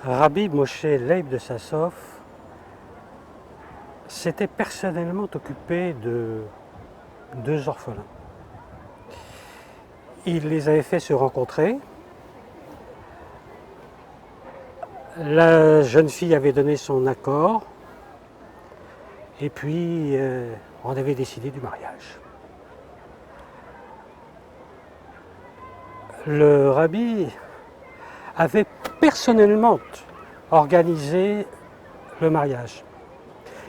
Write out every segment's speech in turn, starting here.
Rabbi Moshe Leib de Sassov s'était personnellement occupé de 2 orphelins. Il les avait fait se rencontrer. La jeune fille avait donné son accord et puis on avait décidé du mariage. Le rabbi avait personnellement organisé le mariage.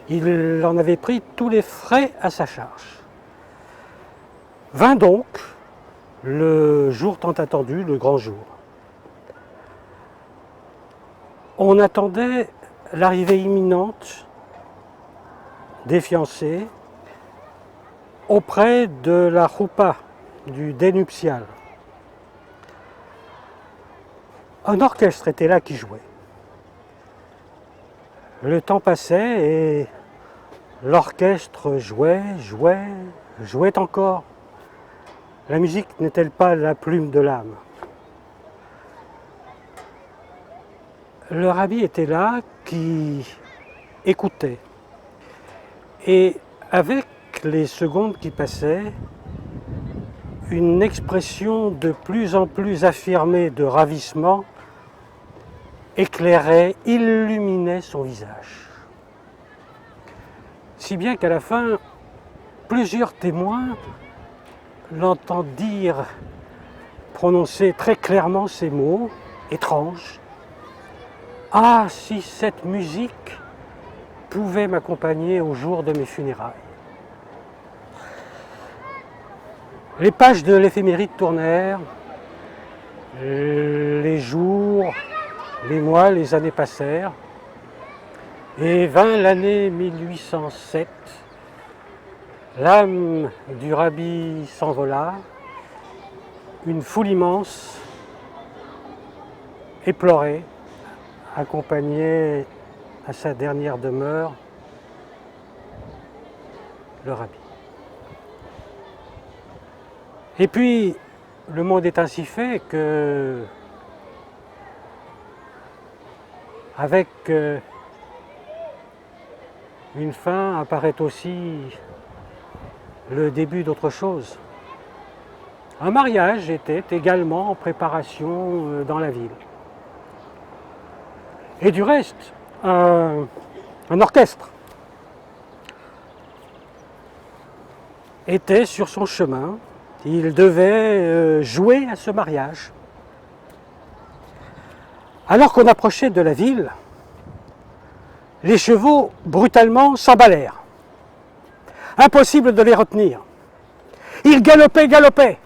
Il en avait pris tous les frais à sa charge. Vint donc le jour tant attendu, le grand jour. On attendait l'arrivée imminente des fiancés auprès de la choupa, du dé nuptial. Un orchestre était là qui jouait. Le temps passait et l'orchestre jouait encore. La musique n'est-elle pas la plume de l'âme? Le rabbi était là qui écoutait. Et avec les secondes qui passaient, une expression de plus en plus affirmée de ravissement éclairait, illuminait son visage. Si bien qu'à la fin, plusieurs témoins l'entendirent prononcer très clairement ces mots étranges. « Ah, si cette musique pouvait m'accompagner au jour de mes funérailles !» Les pages de l'éphéméride tournèrent, les jours, les mois, les années passèrent, et vint l'année 1807. L'âme du rabbi s'envola, une foule immense, éplorée, accompagnait à sa dernière demeure le rabbi. Et puis, le monde est ainsi fait que, avec une fin, apparaît aussi le début d'autre chose. Un mariage était également en préparation dans la ville. Et du reste, un orchestre était sur son chemin. Il devait jouer à ce mariage. Alors qu'on approchait de la ville, les chevaux brutalement s'emballèrent. Impossible de les retenir. Ils galopaient.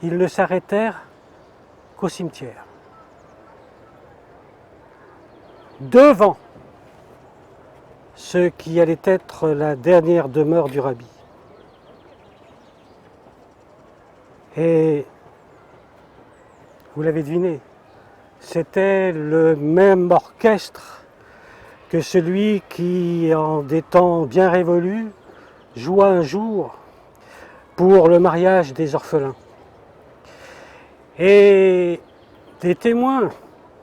Ils ne s'arrêtèrent qu'au cimetière. Devant ce qui allait être la dernière demeure du rabbi. Et vous l'avez deviné, c'était le même orchestre que celui qui, en des temps bien révolus, joua un jour pour le mariage des orphelins. Et des témoins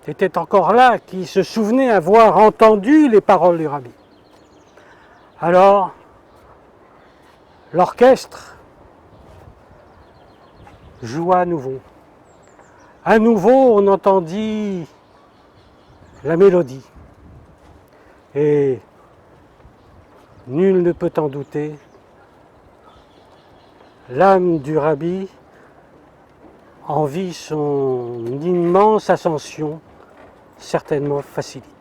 étaient encore là qui se souvenaient avoir entendu les paroles du rabbi. Alors, l'orchestre joua à nouveau. À nouveau, on entendit la mélodie. Et nul ne peut en douter, l'âme du rabbi en vit son immense ascension certainement facilitée.